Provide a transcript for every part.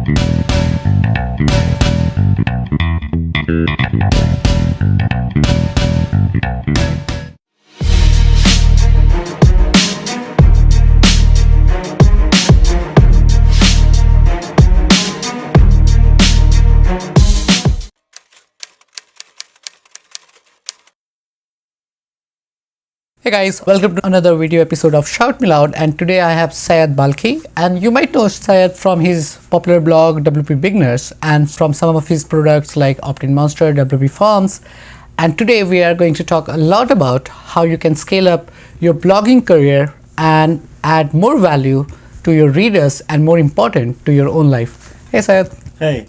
Hey guys, welcome to another video episode of Shout Me Loud, and today I have Syed Balkhi, and you might know Syed from his popular blog WP Beginners and from some of his products like Opt-in Monster, WP Forms. And today we are going to talk a lot about how you can scale up your blogging career and add more value to your readers and, more important, to your own life. Hey Syed. Hey.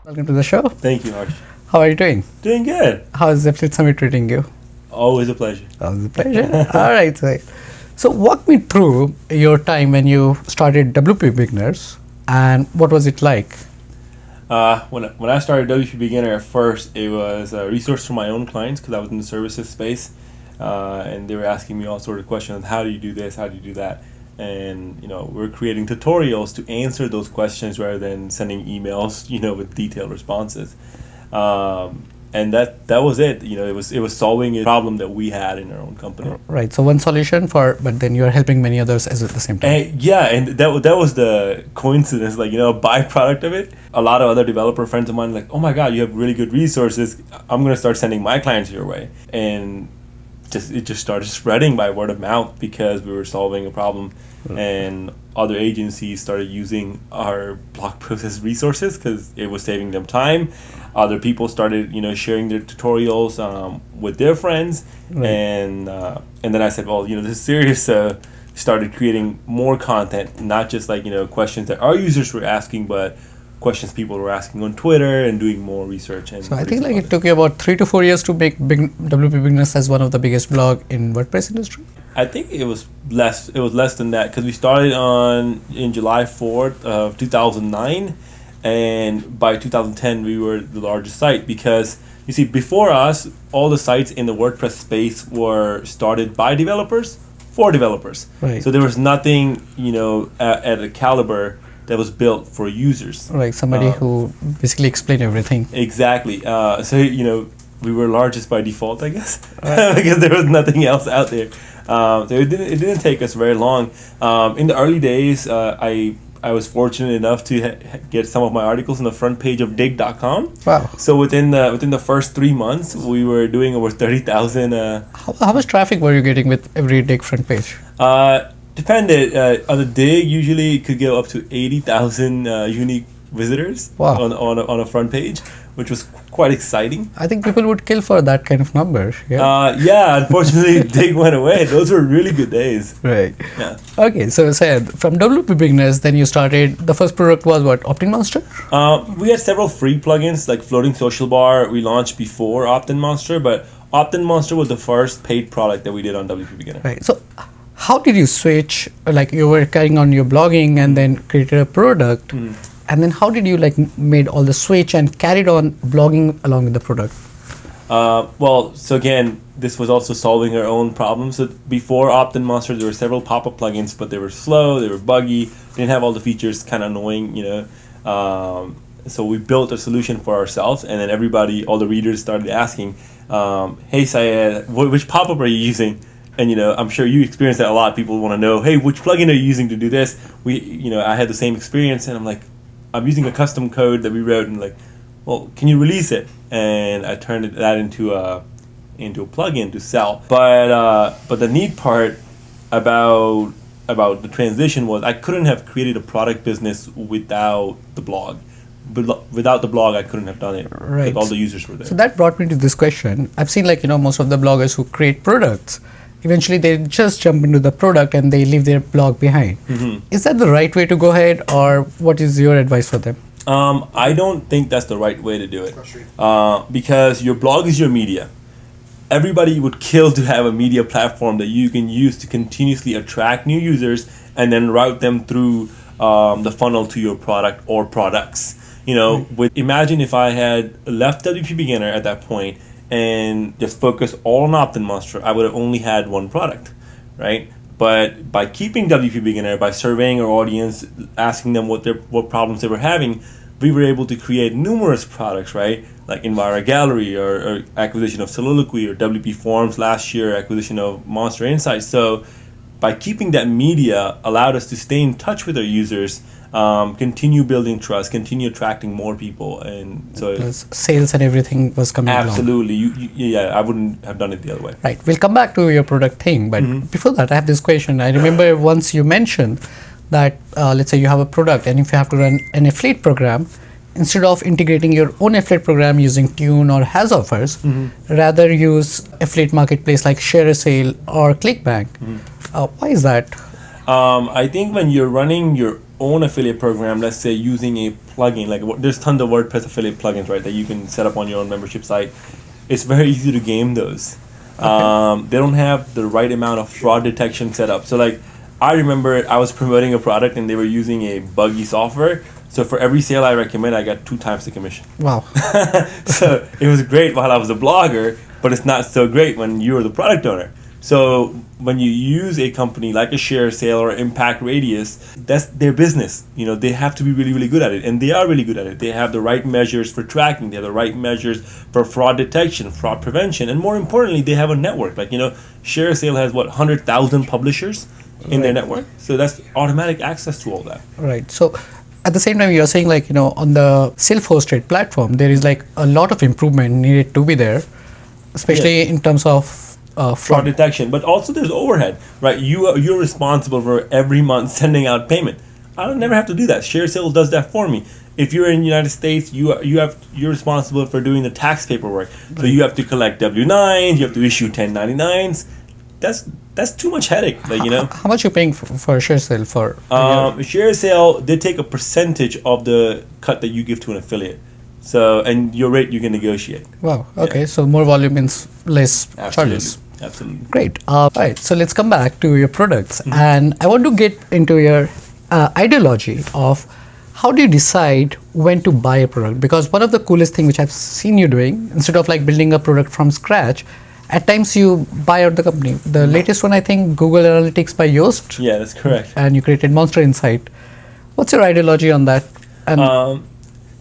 Welcome to the show. Thank you, Harsh. How are you doing? Doing good. How is the Flip Summit treating you? Always a pleasure. Always a pleasure. All right, Syed. So walk me through your time when you started WP Beginners and what was it like? When I started WP Beginner at first, it was a resource for my own clients because I was in the services space, and they were asking me all sorts of questions. How do you do this? How do you do that? And we're creating tutorials to answer those questions rather than sending emails, with detailed responses. And that was it. It was solving a problem that we had in our own company. Right. So one solution but then you are helping many others at the same time. And that was the coincidence, byproduct of it. A lot of other developer friends of mine like, oh my God, you have really good resources. I'm going to start sending my clients your way. And it just started spreading by word of mouth because we were solving a problem, and other agencies started using our blog process resources because it was saving them time. Other people started sharing their tutorials with their friends, right. and then I said, well, this is serious. Started creating more content, not just questions that our users were asking, but questions people were asking on Twitter, and doing more research. And so I think it took you about 3 to 4 years to make WP Beginners as one of the biggest blog in WordPress industry. I think it was less. It was less than that because we started in July 4th of 2009, and by 2010 we were the largest site because you see, before us, all the sites in the WordPress space were started by developers for developers. Right. So there was nothing at a caliber that was built for users. Right, somebody who basically explained everything. Exactly. So we were largest by default, I guess, right. Because there was nothing else out there. So it didn't take us very long. In the early days, I was fortunate enough to get some of my articles on the front page of dig.com. Wow. So within the first 3 months, we were doing over 30,000. How much traffic were you getting with every dig front page? Depended. On the dig, usually it could go up to 80,000 unique visitors. Wow. on a front page, which was quite exciting. I think people would kill for that kind of number. Yeah. Unfortunately, dig went away. Those were really good days. Right. Yeah. Okay. So Syed, from WP Beginners, then you started. The first product was what? Opt-in Monster. We had several free plugins like Floating Social Bar. We launched before Opt-in Monster, but Opt-in Monster was the first paid product that we did on WP Beginner. Right. So how did you switch? Like you were carrying on your blogging and then created a product. And then how did you made all the switch and carried on blogging along with the product? So again, this was also solving our own problems. So before Opt-in Monster, there were several pop-up plugins, but they were slow, they were buggy, didn't have all the features, kind of annoying, So we built a solution for ourselves, and then all the readers started asking, hey Syed, which pop-up are you using? And I'm sure you experience that a lot. People want to know, hey, which plugin are you using to do this? I had the same experience, and I'm like, I'm using a custom code that we wrote, and well, can you release it? And I turned that into a plugin to sell. But the neat part about the transition was I couldn't have created a product business without the blog. Without the blog, I couldn't have done it. Right. All the users were there. So that brought me to this question. I've seen most of the bloggers who create products, eventually they just jump into the product and they leave their blog behind. Mm-hmm. Is that the right way to go ahead, or what is your advice for them? I don't think that's the right way to do it, because your blog is your media. Everybody would kill to have a media platform that you can use to continuously attract new users and then route them through the funnel to your product or products. Imagine if I had left WP Beginner at that point and just focused all on Opt-in Monster, I would have only had one product, right? But by keeping WP Beginner, by surveying our audience, asking them what problems they were having, we were able to create numerous products, right? Like Envira Gallery or acquisition of Soliloquy, or WP Forms last year, acquisition of Monster Insights. So by keeping that media allowed us to stay in touch with our users, continue building trust, continue attracting more people, and so Plus sales and everything was coming along. absolutely, I wouldn't have done it the other way. Right. We'll come back to your product thing, but before that, I have this question. I remember once you mentioned that, let's say you have a product, and if you have to run an affiliate program, instead of integrating your own affiliate program using Tune or Has Offers, rather use affiliate marketplace like ShareASale or ClickBank. Why is that? I think when you're running your own affiliate program, let's say using a plugin, like there's tons of WordPress affiliate plugins, right, that you can set up on your own membership site. It's very easy to game those. They don't have the right amount of fraud detection set up. So like, I remember I was promoting a product and they were using a buggy software. So for every sale I recommend, I got 2 times the commission. Wow. So it was great while I was a blogger, but it's not so great when you're the product owner. So when you use a company like a ShareASale or Impact Radius, that's their business. You know, they have to be really, really good at it, and they are really good at it. They have the right measures for tracking. They have the right measures for fraud detection, fraud prevention, and more importantly, they have a network. Like, you know, ShareASale has 100,000 publishers in their network, so that's automatic access to all that. Right. So at the same time, you're saying, like, you know, on the self-hosted platform, there is like a lot of improvement needed to be there, especially in terms of fraud detection, but also there's overhead, right? You're responsible for every month sending out payment. I don't never have to do that. ShareASale does that for me. If you're in the United States, you're responsible for doing the tax paperwork. So you have to collect W-9s, you have to issue 1099s. That's too much headache, like, you know. How much are you paying for ShareASale for? ShareASale, they take a percentage of the cut that you give to an affiliate. So, and your rate you can negotiate. Wow. Okay. Yeah. So more volume means less charges. Absolutely. Great. Right. So let's come back to your products, and I want to get into your ideology of how do you decide when to buy a product? Because one of the coolest thing which I've seen you doing, instead of like building a product from scratch, at times you buy out the company. The latest one, I think, Google Analytics by Yoast. Yeah, that's correct. And you created Monster Insight. What's your ideology on that? And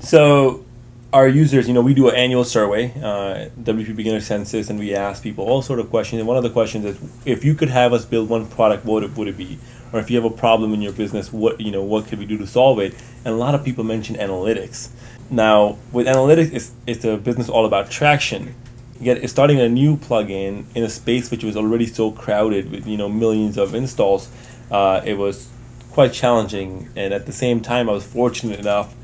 so our users, you know, we do an annual survey, WP Beginner Census, and we ask people all sort of questions. And one of the questions is, if you could have us build one product, what would it be? Or if you have a problem in your business, what could we do to solve it? And a lot of people mention analytics. Now, with analytics, it's a business all about traction. Yet, starting a new plugin in a space which was already so crowded with, you know, millions of installs, it was quite challenging. And at the same time, I was fortunate enough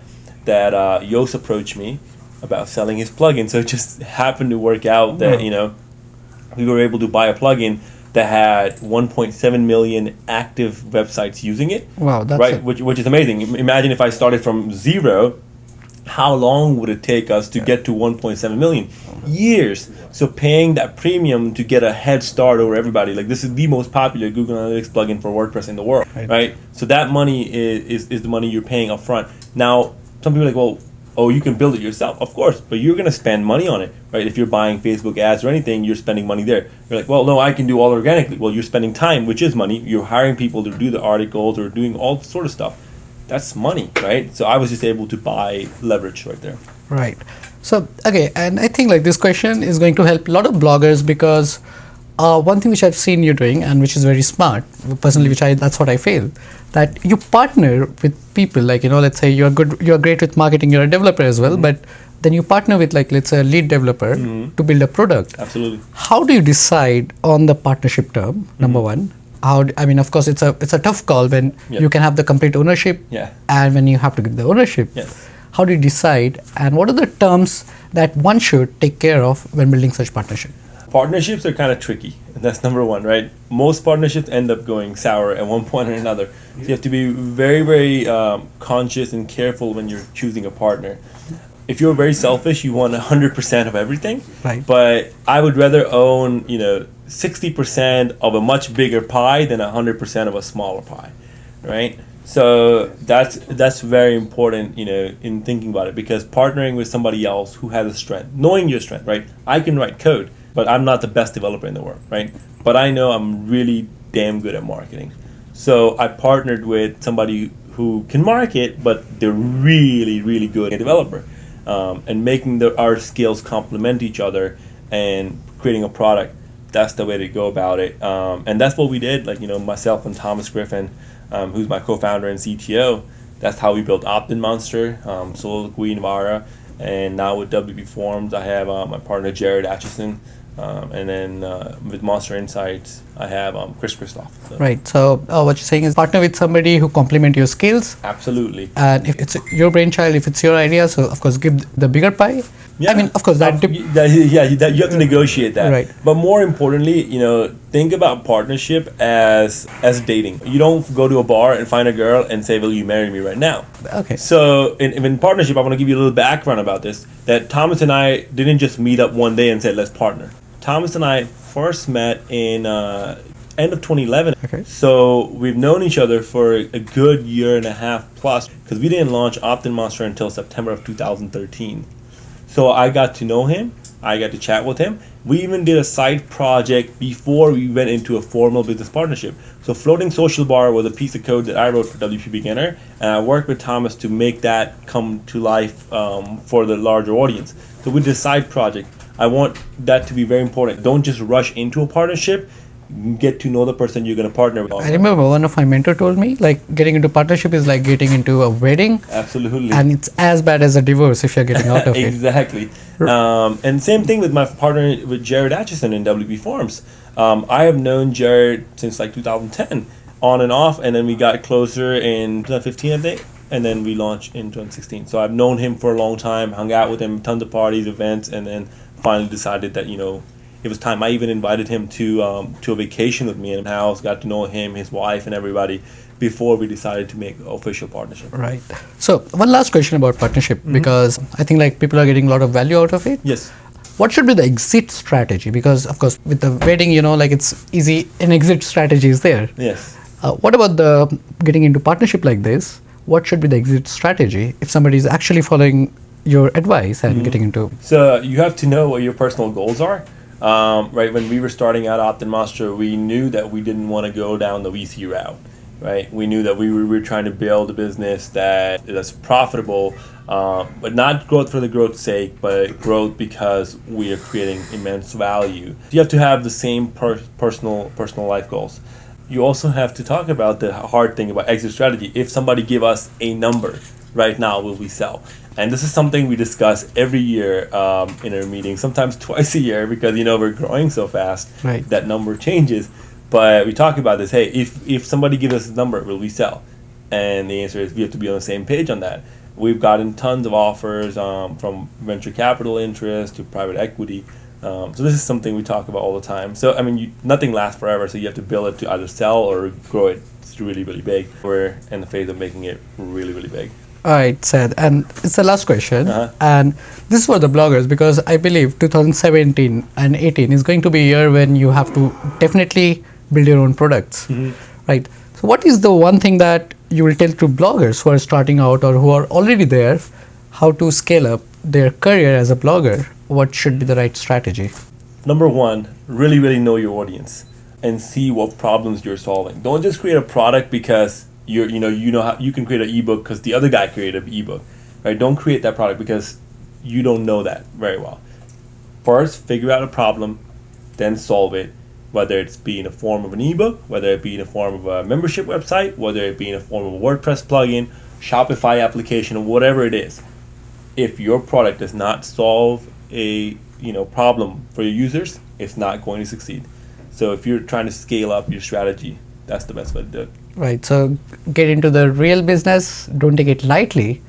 that Yoast approached me about selling his plugin. So it just happened to work out that, you know, we were able to buy a plugin that had 1.7 million active websites using it. Wow, that's right, which is amazing. Imagine if I started from zero, how long would it take us to get to 1.7 million? Years. So paying that premium to get a head start over everybody. Like, this is the most popular Google Analytics plugin for WordPress in the world, right? So that money is the money you're paying up front. Now, some people are like, well, you can build it yourself. Of course, but you're going to spend money on it, right? If you're buying Facebook ads or anything, you're spending money there. You're like, well, no, I can do all organically. Well, you're spending time, which is money. You're hiring people to do the articles or doing all sort of stuff. That's money, right? So I was just able to buy leverage right there. Right. So, okay, and I think like this question is going to help a lot of bloggers, because one thing which I've seen you doing, and which is very smart, personally, that's what I feel, that you partner with people, like, you know, let's say you're great with marketing, you're a developer as well, but then you partner with, like, let's say a lead developer to build a product. Absolutely. How do you decide on the partnership term, number one? I mean, of course, it's a tough call when you can have the complete ownership and when you have to give the ownership. Yes. How do you decide, and what are the terms that one should take care of when building such partnership? Partnerships are kind of tricky. That's number one, right? Most partnerships end up going sour at one point or another. So you have to be very, very conscious and careful when you're choosing a partner. If you're very selfish, you want 100% of everything. Right. But I would rather own, 60% of a much bigger pie than 100% of a smaller pie, right? So that's very important, in thinking about it, because partnering with somebody else who has a strength, knowing your strength, right? I can write code, but I'm not the best developer in the world, right? But I know I'm really damn good at marketing. So I partnered with somebody who can market, but they're really, really good at developer, and making our skills complement each other and creating a product. That's the way to go about it, and that's what we did. Like, myself and Thomas Griffin, who's my co-founder and CTO. That's how we built Opt-in Monster, Soliloquy, and Vara, and now with WP Forms, I have my partner Jared Atchison. And then with Monster Insights, I have Chris Christoph. So. Right. So what you're saying is partner with somebody who complement your skills. Absolutely. And if it's your brainchild, if it's your idea, so of course give the bigger pie. Yeah. I mean, of course you have to negotiate that. Right. But more importantly, think about partnership as dating. You don't go to a bar and find a girl and say, "Will you marry me right now?" Okay. So in partnership, I want to give you a little background about this. That Thomas and I didn't just meet up one day and said, "Let's partner." Thomas and I first met in end of 2011. Okay. So we've known each other for a good year and a half plus, because we didn't launch Opt-in Monster until September of 2013. So I got to know him. I got to chat with him. We even did a side project before we went into a formal business partnership. So Floating Social Bar was a piece of code that I wrote for WP Beginner, and I worked with Thomas to make that come to life for the larger audience. So we did a side project. I want that to be very important. Don't just rush into a partnership. Get to know the person you're going to partner with. I remember one of my mentor told me, like, getting into partnership is like getting into a wedding. Absolutely. And it's as bad as a divorce if you're getting out of exactly. And same thing with my partner, with Jared Atchison in WP Forms. I have known Jared since like 2010, on and off, and then we got closer in 2015, I think, and then we launched in 2016. So I've known him for a long time, hung out with him, tons of parties, events, and then finally decided that, it was time. I even invited him to a vacation with me in the house, got to know him, his wife, and everybody before we decided to make an official partnership. Right. So one last question about partnership, because I think like people are getting a lot of value out of it. Yes. What should be the exit strategy? Because of course with the wedding, like it's easy, an exit strategy is there. Yes. What about the getting into partnership like this? What should be the exit strategy if somebody is actually following your advice and getting into? So you have to know what your personal goals are. Right, when we were starting out Opt-in Monster, we knew that we didn't want to go down the VC route. Right, we knew that we were trying to build a business that's profitable, but not growth for the growth's sake, but growth because we are creating immense value. You have to have the same personal life goals. You also have to talk about the hard thing about exit strategy. If somebody give us a number right now, will we sell? And this is something we discuss every year in our meetings, sometimes twice a year, because we're growing so fast. Right. That number changes. But we talk about this. Hey, if somebody gives us a number, will we sell? And the answer is we have to be on the same page on that. We've gotten tons of offers from venture capital interest to private equity. So this is something we talk about all the time. So nothing lasts forever. So you have to build it to either sell or grow it really, really big. We're in the phase of making it really, really big. All right, Syed, and it's the last question, and this is for the bloggers, because I believe 2017 and 18 is going to be a year when you have to definitely build your own products, right? So what is the one thing that you will tell to bloggers who are starting out or who are already there, how to scale up their career as a blogger? What should be the right strategy? Number one, really, really know your audience and see what problems you're solving. Don't just create a product because you know how you can create an ebook because the other guy created an ebook, right? Don't create that product because you don't know that very well. First, figure out a problem, then solve it. Whether it's be in the form of an ebook, whether it be in the form of a membership website, whether it be in the form of a WordPress plugin, Shopify application, or whatever it is. If your product does not solve a problem for your users, it's not going to succeed. So if you're trying to scale up your strategy, that's the best way to do it. Right. So get into the real business. Don't take it lightly.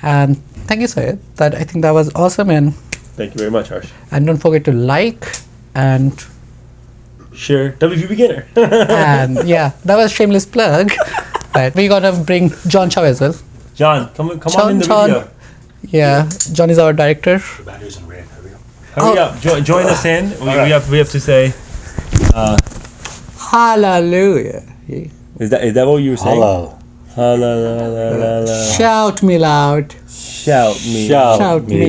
And thank you, Syed. I think that was awesome. And thank you very much, Harsh. And don't forget to like and share WP Beginner. And yeah, that was shameless plug. Right. We're gonna bring John Chow as well. John, come on in the video. Yeah, John is our director. The battery's in red. Hurry up. Hurry up. Join us in. We have to say. Hallelujah. Is that what you were saying? Hello. Hello. Shout me loud. Shout me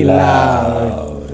loud.